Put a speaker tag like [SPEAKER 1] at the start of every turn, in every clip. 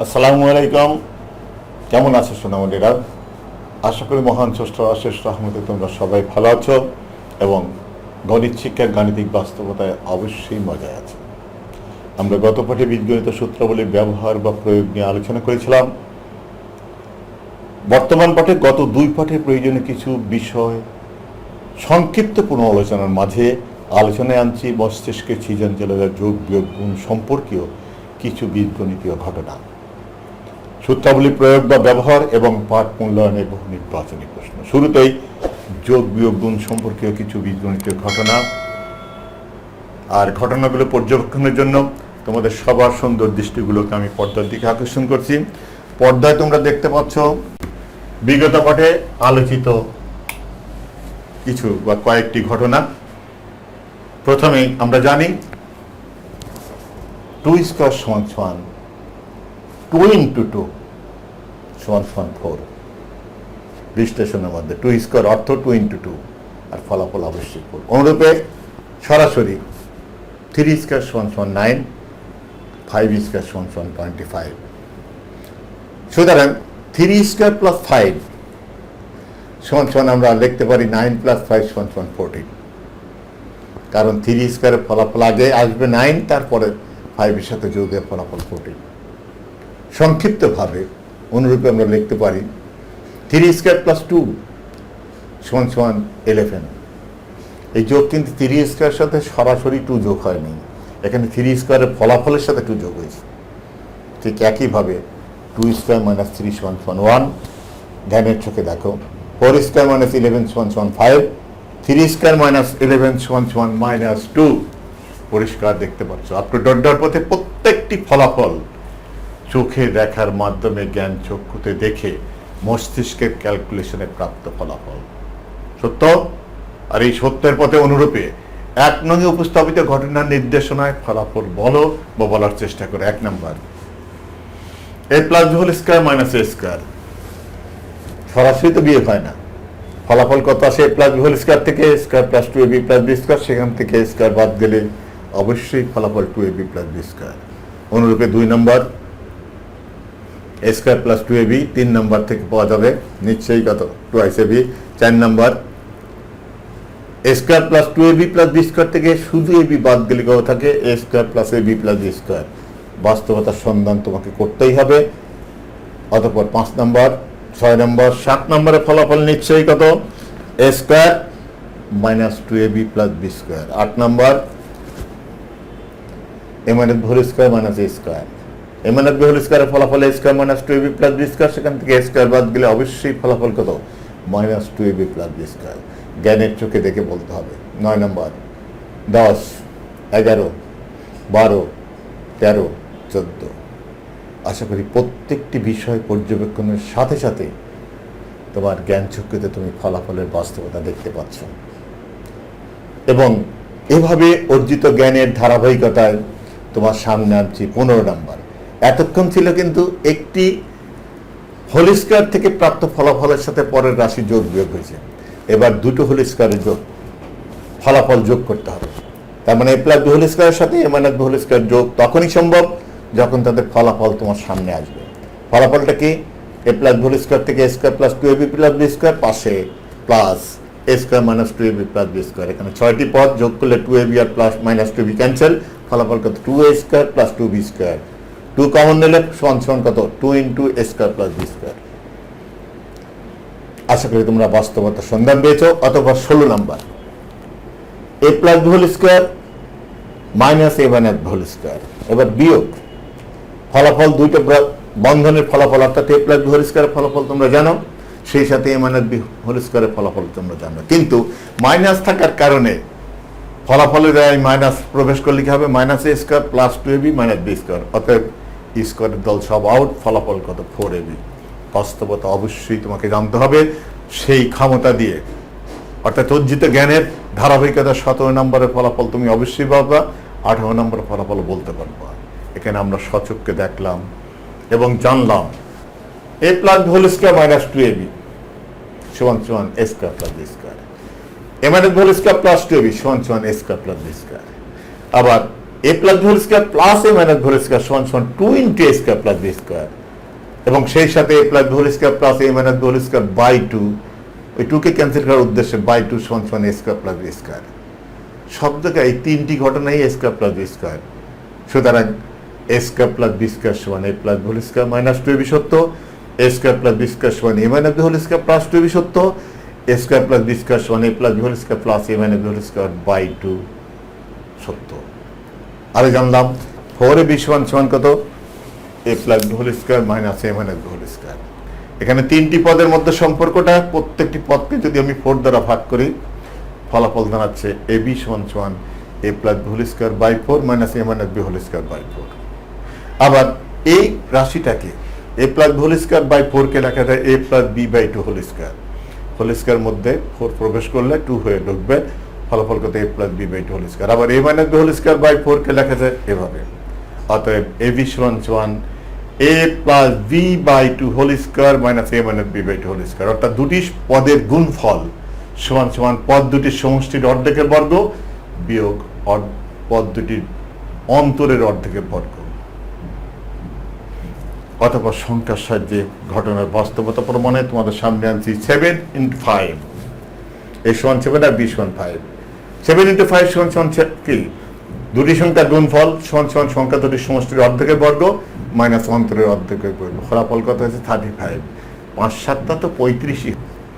[SPEAKER 1] আসসালামু আলাইকুম। কেমন আছো সোনামণিরা? আশা করি মহান স্রষ্টার অশেষ রহমতে তোমরা সবাই ভালো আছো এবং গণিত শিক্ষার গাণিতিক বাস্তবতায় অবশ্যই মজায় আছে। আমরা গত পাঠে বীজগণিত সূত্রাবলীর ব্যবহার বা প্রয়োগ নিয়ে আলোচনা করেছিলাম। বর্তমান পাঠে গত দুই পাঠে প্রয়োজনীয় কিছু বিষয় সংক্ষিপ্ত পুনরালোচনার মাঝে আলোচনায় আনছি মস্তিষ্কের সৃজনশীলতা, যোগ বিয়োগ গুণ সম্পর্কীয় কিছু বীজগণিতীয় ঘটনা, সূত্রাবলী প্রয়োগ বা ব্যবহার এবং পাঠ মূল্যায়নের বহু নির্বাচনী প্রশ্ন। শুরুতেই যোগ বিয়োগ গুণ সম্পর্কীয় কিছু বীজগণিতীয় ঘটনা। আর ঘটনাগুলো পর্যবেক্ষণের জন্য তোমাদের সবার সুন্দর দৃষ্টিগুলোকে আমি পর্দার দিকে আকর্ষণ করছি। পর্দায় তোমরা দেখতে পাচ্ছ বিগত পাঠে আলোচিত কিছু বা কয়েকটি ঘটনা। প্রথমেই আমরা জানি 2 স্কয়ার সমান সমান 2 into 2 সমান সমান 4। বিশ্লেষণের মধ্যে 2 স্কয়ার অর্থ 2 into 2 আর ফলাফল অবশ্যই 4। অনুরূপে সরাসরি 3 স্কয়ার সমান সমান 9, 5 স্কয়ার সমান সমান 25। সুতরাং 3 স্কয়ার প্লাস 5 সমান সমান আমরা লিখতে পারি 9 প্লাস 5 সমান সমান 14। কারণ 3 স্কয়ারের ফলাফল আগে আসবে 9, তারপরে 5 এর সাথে যোগের ফলাফল 14। সংক্ষিপ্তভাবে অনুরূপে আমরা লিখতে পারি 3 স্কয়ার প্লাস 2 সমান সমান 11। এই যোগ কিন্তু 3 স্কয়ারের সাথে সরাসরি 2 যোগ হয়নি, এখানে 3 স্কয়ারের ফলাফলের সাথে 2 যোগ হয়েছে। ঠিক একইভাবে 2 স্কয়ার মাইনাস 3 সমান সমান 1। ধ্যানের চোখে দেখো 4 স্কয়ার মাইনাস 11 সমান সমান 5, 3 স্কয়ার মাইনাস 11 সমান সমান মাইনাস 2। পরিষ্কার দেখতে পাচ্ছ আপনি ডট পথে প্রত্যেকটি ফলাফল চোখে দেখার মাধ্যমে জ্ঞান চক্ষুতে দেখে মস্তিষ্কের ক্যালকুলেশনে প্রাপ্ত ফলাফল সত্য। আর এই সত্যের পথে অনুরূপে 1 নং উপস্থাপিত ঘটনার নির্দেশনায় ফলাফল বলো বা বলার চেষ্টা করো। 1 number a plus b whole square minus a square. সরাসরি তো বিয়োগ হয় না, ফলাফল কত আসে? a plus b whole square থেকে a square plus 2ab plus b square, সেখান থেকে a স্কয়ার বাদ গেলে অবশ্যই ফলাফল 2ab প্লাস b স্কয়ার। অনুরূপে 2 number a square plus 2ab 3 number থেকে পাওয়া যাবে নিশ্চয়ই কত? 2ab। 4 number a square plus 2ab plus b square থেকে শুধু ab বাদ গেলে কত থাকে? a square plus ab plus b square. বাস্তবতার সন্ধান তোমাকে করতেই হবে। অতঃপর 5 নম্বর, 6 নম্বর, 7 নম্বরের ফলাফল নিশ্চয়ই কত? a square minus 2ab plus b square. 8 number a minus b whole square minus a square. a minus b whole স্কয়ারের ফলাফল a square minus 2ab plus b square, সেখান থেকে a স্কয়ার বাদ গেলে অবশ্যই ফলাফল কত? Minus 2ab plus b square. জ্ঞানের চোখে দেখে বলতে হবে। 9 নম্বর 10, 11, 12, 13, 14। আশা করি প্রত্যেকটি বিষয় পর্যবেক্ষণের সাথে সাথে তোমার জ্ঞান চক্ষুতে তুমি ফলাফলের বাস্তবতা দেখতে পাচ্ছ এবং এভাবে অর্জিত জ্ঞানের ধারাবাহিকতায় তোমার সামনে আনছি 15 নম্বর। এতক্ষণ ছিল কিন্তু একটি হোল স্কয়ার থেকে প্রাপ্ত ফলাফলের সাথে পরের রাশি যোগ বিয়োগ হয়েছে। এবার দুটো হোল স্কয়ারের যোগ ফলাফল যোগ করতে হবে। তার মানে a প্লাস b হোল স্কয়ারের সাথে a minus b whole square যোগ তখনই সম্ভব যখন তাদের ফলাফল তোমার সামনে আসবে। ফলাফলটা কি? a plus b whole square থেকে a square plus 2ab plus b square, পাশে plus a square minus 2ab plus b square. এখানে 6টি পদ যোগ করলে 2ab আর প্লাস মাইনাস 2b ক্যান্সেল, ফলাফল কত? 2a square plus 2b square. 2 common নিলে সমান সমান কত? 2 into a square plus b square. আশা করি তোমরা বাস্তবতার সন্ধান পেয়েছ। অথবা 16 number a plus b whole square minus a minus b whole square. এবার বিয়োগ ফলাফল দুইটা বন্ধনের ফলাফল, অর্থাৎ a প্লাস b হোল স্কয়ারের ফলাফল তোমরা জানো, সেই সাথে a মাইনাস b হোল স্কয়ারের ফলাফল তোমরা জানো। কিন্তু মাইনাস থাকার কারণে ফলাফলের মাইনাস প্রবেশ করলে কি হবে? Minus a square plus 2ab minus b square. অতএব স্কয়ারের দল সব আউট, ফলাফল কত? 4ab। বাস্তবতা অবশ্যই তোমাকে জানতে হবে সেই ক্ষমতা দিয়ে, অর্থাৎ অর্জিত জ্ঞানের ধারাবাহিকতা 17 নম্বরের ফলাফল তুমি অবশ্যই পাবা, 18 নম্বরের ফলাফল বলতে পারবা। এখানে আমরা সচক্ষে দেখলাম এবং জানলাম a plus b whole square minus 2ab সমান সমান a square plus b square. a minus b whole square plus 2ab সমান সমান a square plus b square. আবার A plus B whole square plus A minus B whole square সমান সমান 2 into A square plus B square, এবং সেই সাথে A plus B whole square plus A minus B whole square by 2, ওই 2 কে cancel করার উদ্দেশ্যে by 2 সমান সমান A square plus B square. সব জায়গায় এই তিনটি ঘটনাই A square plus B square. সুতরাং A square plus B square সমান A plus B whole square minus 2ab সত্য, A square plus B square সমান A minus B whole square plus 2ab সত্য, A square plus B square সমান A plus B whole square plus A minus B whole square by 2 সত্য। আরে জানলাম 4ab সমান কত, A plus B whole square minus A minus B whole square. এখানে তিনটি পদের মধ্যে সম্পর্কটা, প্রত্যেকটি পদকে যদি আমি 4 দ্বারা ভাগ করি, ফলাফল দাঁড়াচ্ছে এ বি সমান A plus B whole square by 4 minus A minus B whole square by 4। আবার এই রাশিটাকে A plus B whole square by 4 কে লেখা যায় A plus B by 2 whole square মধ্যে 4 প্রবেশ করলে 2 হয়ে ঢুকবে, ফলাফল কত A plus B by 2 whole square. আবার A minus B whole square by 4 কে লেখা যায় এভাবে, অতএব এ বি সমান A plus B by 2 whole square minus A minus B by 2 whole square. অর্থাৎ দুটি পদের গুণফল সমান পদ দুটির সমষ্টির অর্ধেকের বর্গ বিয়োগ পদ দুটির অন্তরের অর্ধেকের বর্গ। অথবা সংখ্যার সাহায্যে ঘটনার বাস্তবতা প্রমাণে তোমাদের সামনে আনছি 7 into 5, এ সমান 7 আর বি সমান 5। 7 into 5 সমান কি, দুটি সংখ্যার গুণফল সমান সংখ্যা দুটির সমষ্টির অর্ধেকের বর্গ মাইনাস অন্তরের অর্ধেকের বর্গ। ফলাফল কত হয়েছে 35। 5 7 তো 35।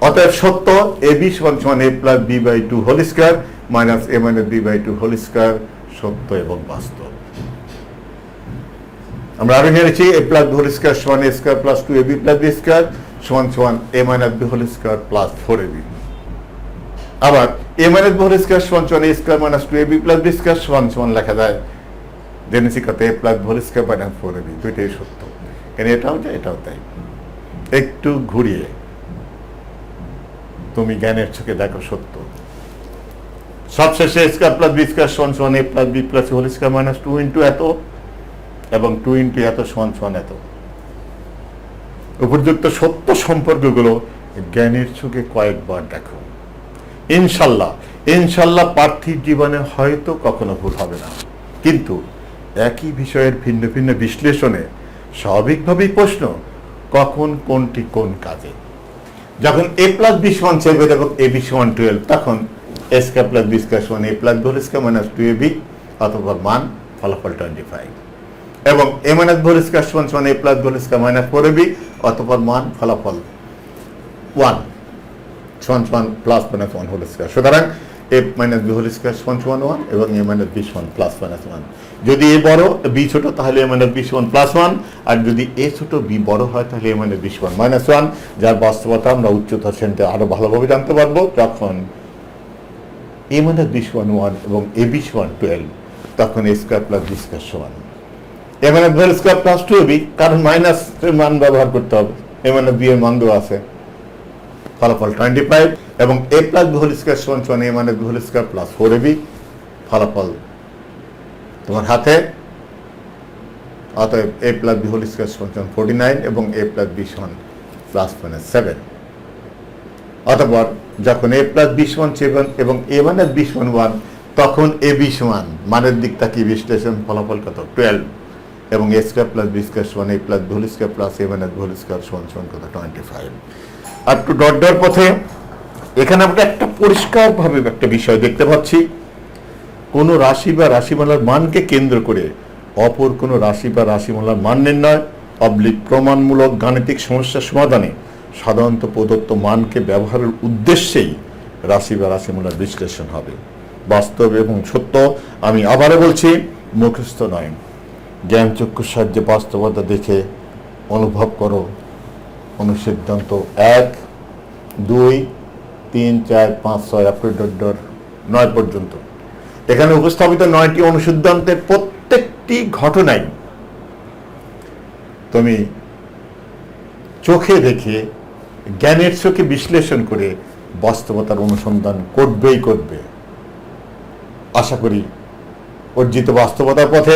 [SPEAKER 1] অতএব সত্য এ বি সমান A plus B by 2 whole square minus A minus B by 2 whole square সত্য এবং বাস্তব। আমরা আরো জেনেছি A plus B whole square সমান A square plus 2ab plus B square সমান A minus B whole square plus 4ab। আবার A minus B whole square সমান A square minus 2ab plus B square সমান লেখা যায় জেনেছি কত A plus B whole square minus 4ab। দুইটাই সত্য, কেন এটাও যায় এটাও তাই। একটু ঘুরিয়ে তুমি জ্ঞানের চোখে দেখো সত্য। সবশেষে A square plus B square সমান A plus B plus whole square minus 2 into এত এবং 2 ইন্টু এত সমান এত। উপযুক্ত সত্য সম্পর্কগুলো জ্ঞানের চোখে কয়েকবার দেখো, ইনশাল্লাহ পার্থিব জীবনে হয়তো কখনো ভুল হবে না। কিন্তু একই বিষয়ের ভিন্ন ভিন্ন বিশ্লেষণে স্বাভাবিকভাবেই প্রশ্ন, কখন কোনটি কোন কাজে। যখন এ প্লাস বি সমান 7, যখন এ বি সমান 12, তখন A square plus B square সমান A plus B whole square minus 2ab অথবা মান ফলাফল 25, এবং A minus B whole square সমান A plus B whole square minus 4ab অথবা মান ফলাফল 1 সমান প্লাস মাইনাস 1 হোল স্কয়ার। সুতরাং এ মাইনাস বি হোল স্কয়ার সমান 1 এবং এ মাইনাস বি সমান প্লাস মাইনাস 1। যদি এ বড় বি ছোট তাহলে এ মাইনাস বি সমান প্লাস 1, আর যদি এ ছোট বি বড় হয় তাহলে এ মাইনাস বি সমান মাইনাস 1। যার বাস্তবতা আমরা উচ্চতর শ্রেণীতে আরো ভালোভাবে জানতে পারবো যখন এ মাইনাস বি সমান 1 এবং এ বি সমান 12, তখন A square plus B square সমান A minus B whole square plus 2ab, কারণ মাইনাস এর মান ব্যবহার করতে হবে, এ মাইনাস বি এর মান দেওয়া আছে। ফলাফল 25, এবং A plus B whole square সমান A minus B whole square plus 4ab। ফলাফল তোমার হাতে, অতএব A plus B whole square সমান 49 এবং এ প্লাস বি সমান প্লাস মাইনাস 7। অতঃপর যখন এ প্লাস বি সমান 7 এবং এ মাইনাস বি সমান 1, তখন এ বি সমান মানের দিক তাকিয়ে বিশ্লেষণ ফলাফল কত 12, এবং A square plus B square সমান A plus B whole square plus A minus B whole square সমান কত 25। আর একটু ডট পথে এখানে আমরা একটা পরিষ্কারভাবে একটা বিষয় দেখতে পাচ্ছি, কোন রাশি বা রাশিমালার মানকে কেন্দ্র করে অপর কোন রাশি বা রাশিমালার মান নির্ণয় অবলিক প্রমাণমূলক গাণিতিক সমস্যা সমাধানে সাধারণত প্রদত্ত মানকে ব্যবহারের উদ্দেশ্যেই রাশি বা রাশিমালার বিশ্লেষণ হবে। বাস্তব এবং সত্য, আমি আবারও বলছি, মুখস্থ নয়। জ্ঞান চক্ষুর সাহায্যে বাস্তবতা দেখে অনুভব করো। অনুসিদ্ধান্ত 1, 2, 3, 4, 5, 6 আপনি 9 পর্যন্ত। এখানে উপস্থাপিত 9টি অনুসিদ্ধান্তের প্রত্যেকটি ঘটনাই তুমি চোখে দেখে জ্ঞানের চোখে বিশ্লেষণ করে বাস্তবতার অনুসন্ধান করবে। আশা করি অর্জিত বাস্তবতার পথে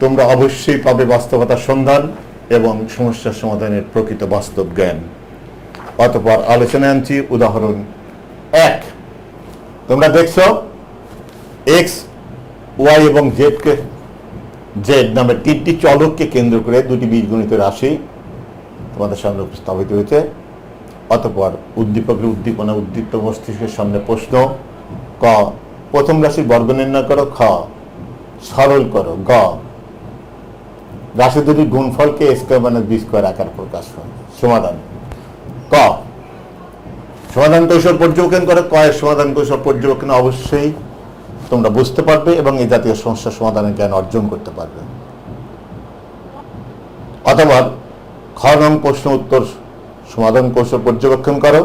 [SPEAKER 1] তোমরা অবশ্যই পাবে বাস্তবতার সন্ধান এবং সমস্যার সমাধানের প্রকৃত বাস্তব জ্ঞান। অতঃপর আলোচনায় আনছি উদাহরণ 1। তোমরা দেখছো x ওয়াই এবং জেড নামে তিনটি চলককে কেন্দ্র করে দুটি বীজগণিত রাশি তোমাদের সামনে উপস্থাপিত হয়েছে। অতঃপর উদ্দীপকের উদ্দীপনা, উদ্দীপ্ত মস্তিষ্কের সামনে প্রশ্ন। ক, প্রথম রাশির বর্গ নির্ণয় করো। খ, সরল করো। গ, রাশি দুটির গুণফলকে a² - b² আকার প্রকাশ হয়। সমাধান। ক, সমাধান কৌশল পর্যবেক্ষণ করো। ক এর সমাধান কৌশল পর্যবেক্ষণে অবশ্যই তোমরা বুঝতে পারবে এবং এই জাতীয় সমস্যার সমাধানের জ্ঞান অর্জন করতে পারবে। অথবা খ নং প্রশ্ন উত্তর সমাধান কৌশল পর্যবেক্ষণ করো।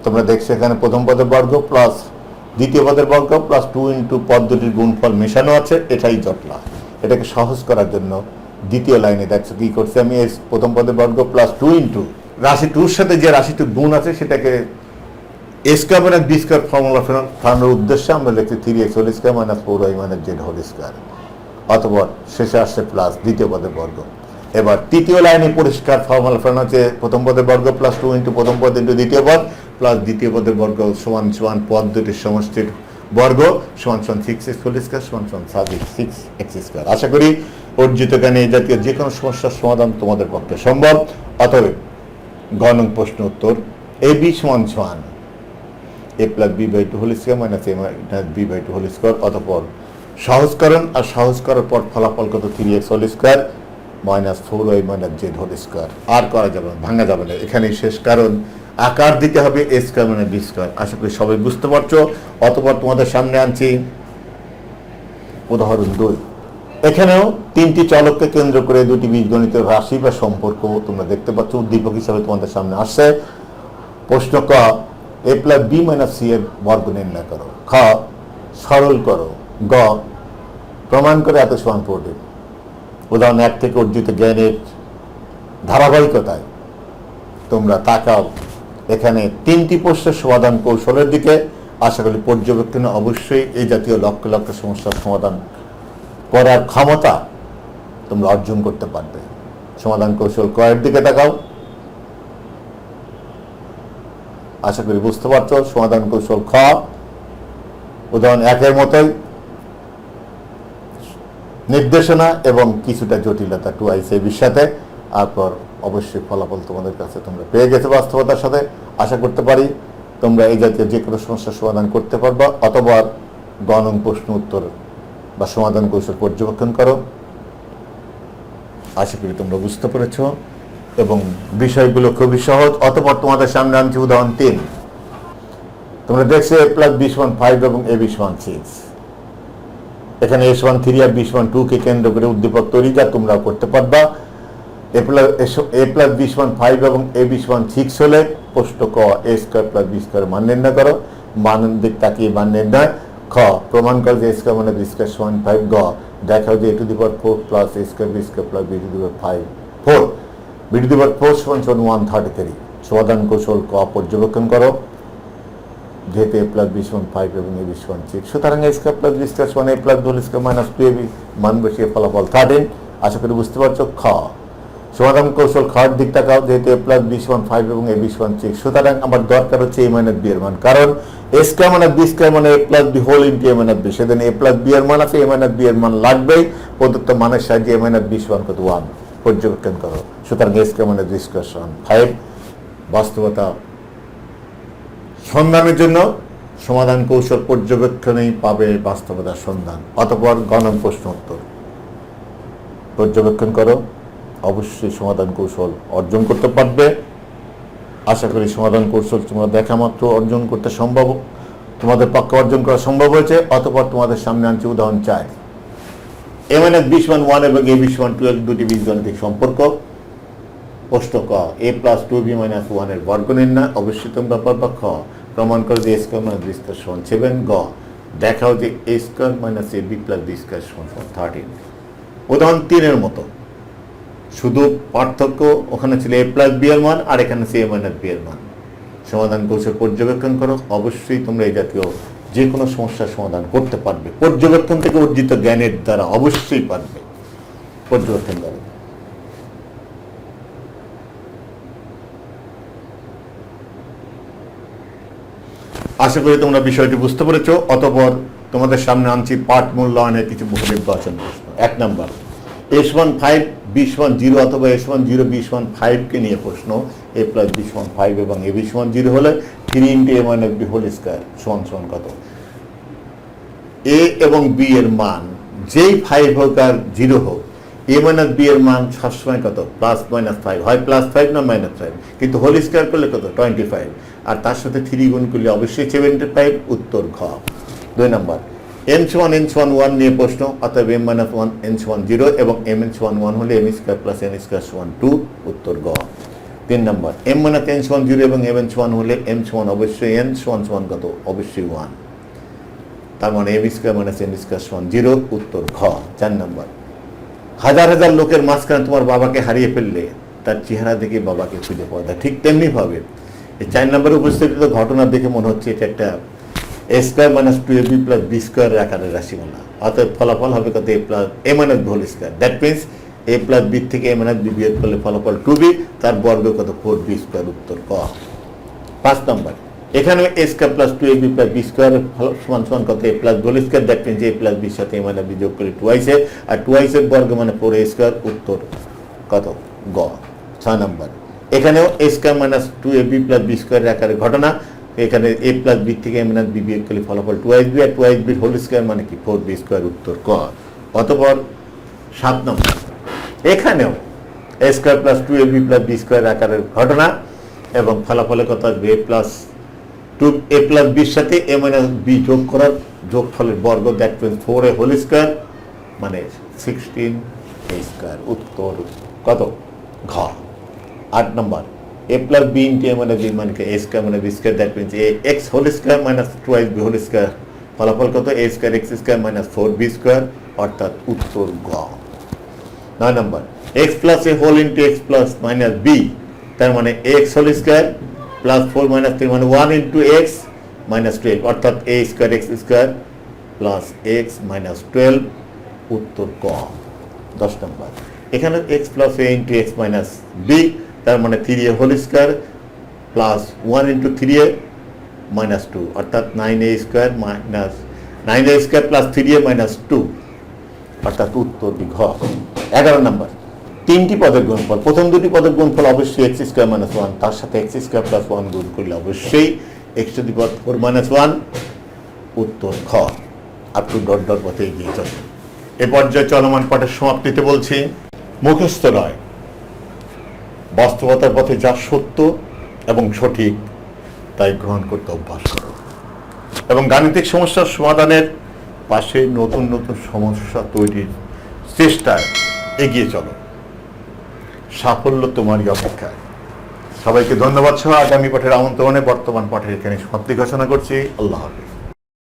[SPEAKER 1] তোমরা দেখছো এখানে প্রথম পদের বর্গ প্লাস দ্বিতীয় পদের বর্গ প্লাস 2 ইন্টু পদ দুটির গুণফল মেশানো আছে, এটাই জটলা। এটাকে সহজ করার জন্য দ্বিতীয় লাইনে দেখছো কি করছে আমি, প্রথম পদের বর্গ প্লাস 2 ইন্টু রাশি 2-র সাথে যে রাশিটি গুণ আছে সেটাকে a² - b² ফর্মুলা ফেরানোর উদ্দেশ্যে আমরা লিখছি 3x² - 4y - z²। অথবা শেষে আসছে প্লাস দ্বিতীয় পদের বর্গ। এবার তৃতীয় লাইনে পরিষ্কার ফর্মুলা ফেরানো হচ্ছে প্রথম পদের বর্গ প্লাস 2 ইন্টু প্রথম পদ ইন্টু দ্বিতীয় পদ প্লাস দ্বিতীয় পদের বর্গ সমান সমান পদ দুটির সমষ্টির বর্গ সমান সমান 6x² সমান সমান 6x²। আশা করি অর্জিত জ্ঞানে এই জাতীয় যে কোনো সমস্যার সমাধান তোমাদের পক্ষে সম্ভব। অতএব গ নং প্রশ্ন উত্তর ab সমান সমান a + b/2² - a - b/2²। অতঃপর সহজকরণ, আর সহজ করার পর ফলাফল কত 3x² - 4y - z²। আর করা যাবে না, ভাঙা যাবে না, এখানেই শেষ। কারণ আকার দিতে হবে a² - b²। আশা করি সবাই বুঝতে পারছো। অতঃপর তোমাদের সামনে আনছি উদাহরণ 2। এখানেও তিনটি চলককে কেন্দ্র করে দুটি বীজগণিত রাশি বা সম্পর্ক তোমরা দেখতে পাচ্ছ উদ্দীপক হিসাবে তোমাদের সামনে আসছে। প্রশ্ন ক, a + b - c এর বর্গ নির্ণয় করো। খ, সরল করো। গ, প্রমাণ করে এত সমান প্রোটিন। উদাহরণ 1 থেকে অর্জিত জ্ঞানের ধারাবাহিকতায় তোমরা তাকাও এখানে তিনটি প্রশ্নের সমাধান কৌশলের দিকে। আশা করি পর্যবেক্ষণে অবশ্যই এই জাতীয় লক্ষ লক্ষ সমস্যার সমাধান করার ক্ষমতা তোমরা অর্জন করতে পারবে। সমাধান কৌশল ক এর দিকে তাকাও। আশা করি বুঝতে পারছো। সমাধান কৌশল খ উদাহরণ 1-এর মতোই নির্দেশনা এবং কিছুটা জটিলতা 2ICB সাথে। তারপর অবশ্যই ফলাফল তোমাদের কাছে তোমরা পেয়ে গেছে বাস্তবতার সাথে। আশা করতে পারি তোমরা এই জাতীয় যে কোনো সমস্যার সমাধান করতে পারবা। অথবা গ নং প্রশ্ন উত্তর বা সমাধান কৌশল পর্যবেক্ষণ করো। আশা করি তোমরা বুঝতে পেরেছ এবং বিষয়গুলো খুবই সহজ। অতঃপর তোমাদের সামনে আনছি উদাহরণ 3। তোমরা দেখছো a + b = 5 এবং ab = 6। এখানে a = 3 আর b = 2 কে কেন্দ্র করে উদ্দীপক তৈরি, যা তোমরা করতে পারবা। a + b = 5 এবং ab = 6 হলে প্রশ্ন ক a² + b² মান নির্ণয় করো। মানের দিক তাকিয়ে মান নির্ণয়। খ, প্রমাণ করো যে a² - b² = 5। গ, দেখাও যে a⁴ + a² b² + b⁵ 4 b⁴ = 133। সমাধান কৌশল ক পর্যবেক্ষণ করো। যেহেতু a + b = 5 এবং ab = 6, সুতরাং a² + b² = a + b² - 2ab মান বসিয়ে ফলাফল 13। আশা করি বুঝতে পারছো। খ, সমাধান কৌশল খ এর দিক তাকাও। যেহেতু a + b = 5 এবং ab = 6, সুতরাং আমার দরকার হচ্ছে a - b এর মান। কারণ a² - b² মানে a + b whole into a - b। সেদিন a + b এর মান আছে, a - b এর মান লাগবেই। প্রদত্ত মানের সাহায্যে a - b = কত 1 পর্যবেক্ষণ করো। সুতরাং a² - b² = 5। বাস্তবতা সন্ধানের জন্য সমাধান কৌশল পর্যবেক্ষণেই পাবে বাস্তবতার সন্ধান। অতঃপর গ নং প্রশ্ন উত্তর পর্যবেক্ষণ করো। অবশ্যই সমাধান কৌশল অর্জন করতে পারবে। আশা করি সমাধান কৌশল তোমরা দেখা মাত্র অর্জন করতে সম্ভব, তোমাদের পক্ষে অর্জন করা সম্ভব হয়েছে। অতঃপর তোমাদের সামনে আনছি উদাহরণ 4। a - b = 1 এবং ab = 12 দুটি বীজগাণিতিক সম্পর্ক। প্রশ্ন ক, a + 2b - 1 এর বর্গ নির্ণয়। অবশ্যই তোমরা পারবা। খ, প্রমাণ করো যে a² - b² = 7। গ, দেখাও যে a² - ab + b² = 13। উদাহরণ 3-এর মতো, শুধু পার্থক্য ওখানে ছিল a + b এর মান আর এখানে আছে a - b এর মান। সমাধান কৌশল পর্যবেক্ষণ করো। অবশ্যই তোমরা এই জাতীয় যে কোনো সমস্যার সমাধান করতে পারবে। পর্যবেক্ষণ থেকে অর্জিত জ্ঞানের দ্বারা অবশ্যই পারবে। পর্যবেক্ষণ করো। আশা করি তোমরা বিষয়টি বুঝতে পেরেছ। অতঃপর তোমাদের সামনে আনছি পাঠ মূল্যায়নের কিছু বহুনির্বাচন প্রশ্ন। 1 নম্বর, S1 5 B1 0 অথবা S1 0 B1 5 কে নিয়ে প্রশ্ন। a প্লাস B1 5 এবং a B1 0 হলে 3 × a minus b whole square সমান সমান কত? a এবং b এর মান যেই 5 হোক আর 0 হোক, a minus b এর মান সবসময় কত? প্লাস মাইনাস 5, হয় প্লাস 5 না মাইনাস 5, কিন্তু হোল স্কয়ার করলে কত? 25, আর তার সাথে 3 গুণ করলে অবশ্যই 75। উত্তর ঘ। 2 নম্বর, m সমান n সমান 1 নিয়ে প্রশ্ন, অতএব m minus 1 n সমান 0 এবং m n সমান 1 হলে m square plus n square সমান 2। উত্তর গ। 3 নম্বর, m minus n সমান 0 এবং m n সমান হলে m সমান অবশ্যই n সমান কত? অবশ্যই 1, তার মানে m square minus n square সমান 0। উত্তর ঘ। 4 নম্বর, হাজার হাজার লোকের মাঝখানে তোমার বাবাকে হারিয়ে ফেললে তার চেহারা দেখে বাবাকে খুঁজে পাওয়া যায়। ঠিক তেমনি ভাবে এই 4 নম্বরে উপস্থিত ঘটনা দেখে মনে হচ্ছে এটা একটা a square minus 2ab plus b square আকারের রাশিমালা। অতএব ফলাফল হবে কত? a plus a minus b whole square. That means a plus b থেকে a মাইনাস b বিয়োগ করলে ফলাফল 2b, তার বর্গ কত? 4b square. উত্তর ক। 5 নম্বর, এখানে a square plus 2ab plus b square সমান সমান কত? a plus b whole square. That means a plus b এর সাথে a মাইনাস b যোগ করলে 2a, আর 2a এর বর্গ মানে 4a স্কয়ার। উত্তর কত? গ। 6 নম্বর, এখানেও a square minus 2ab plus b square আকারে ঘটনা। এখানে a প্লাস b থেকে a মাইনাস b বিয়োগ করলে ফলাফল 2ab, আর 2ab হোল স্কয়ার মানে কি? 4b square. উত্তর ক। অতঃপর 7 নম্বর, এখানেও a square plus 2ab plus b square আকারের ঘটনা এবং ফলাফলে কত আসবে? a প্লাস b এর সাথে a মাইনাস b যোগ করার যোগফলের বর্গ। That means 4a whole square মানে 16a স্কয়ার। উত্তর কত? ঘ। 8 নম্বর, a plus b into a minus b মানে কি? a স্কয়ার মানে b square. That means a x whole square minus 2b whole square. ফলাফল কত? a square x square minus 4b square, অর্থাৎ উত্তর গ। 9 নম্বর, x plus a whole into x plus minus b, তার মানে x whole square plus 4 minus 3 মানে 1 into x minus 12, অর্থাৎ a square x square plus x minus 12। উত্তর ক। 10 নম্বর, এখানে x plus a into x minus b, তার মানে 3a whole square plus 1 into 3a minus 2, অর্থাৎ 9a square minus 9a square plus 3a minus 2, অর্থাৎ উত্তর ঘ। 11 নম্বর, 3টি পদের গুণফল। প্রথম 2টি পদের গুণফল অবশ্যই x স্কয়ার মাইনাস 1, তার সাথে x স্কয়ার প্লাস 1 গুণ করলে অবশ্যই x to the power 4 minus 1। উত্তর খ। আপ টু ডট ডট পথে এগিয়ে চলে। এ পর্যায়ে চলমান পাঠের সমাপ্তিতে বলছি, মুখস্থ নয়, বাস্তবতার পথে যা সত্য এবং সঠিক তাই গ্রহণ করতে অভ্যাস করো, এবং গাণিতিক সমস্যার সমাধানের পাশে নতুন নতুন সমস্যা তৈরির চেষ্টায় এগিয়ে চলো। সাফল্য তোমারই অপেক্ষায়। সবাইকে ধন্যবাদ সহ আগামী পাঠের আমন্ত্রণে বর্তমান পাঠের এখানে সমাপ্তি ঘোষণা করছি। আল্লাহ হাফেজ।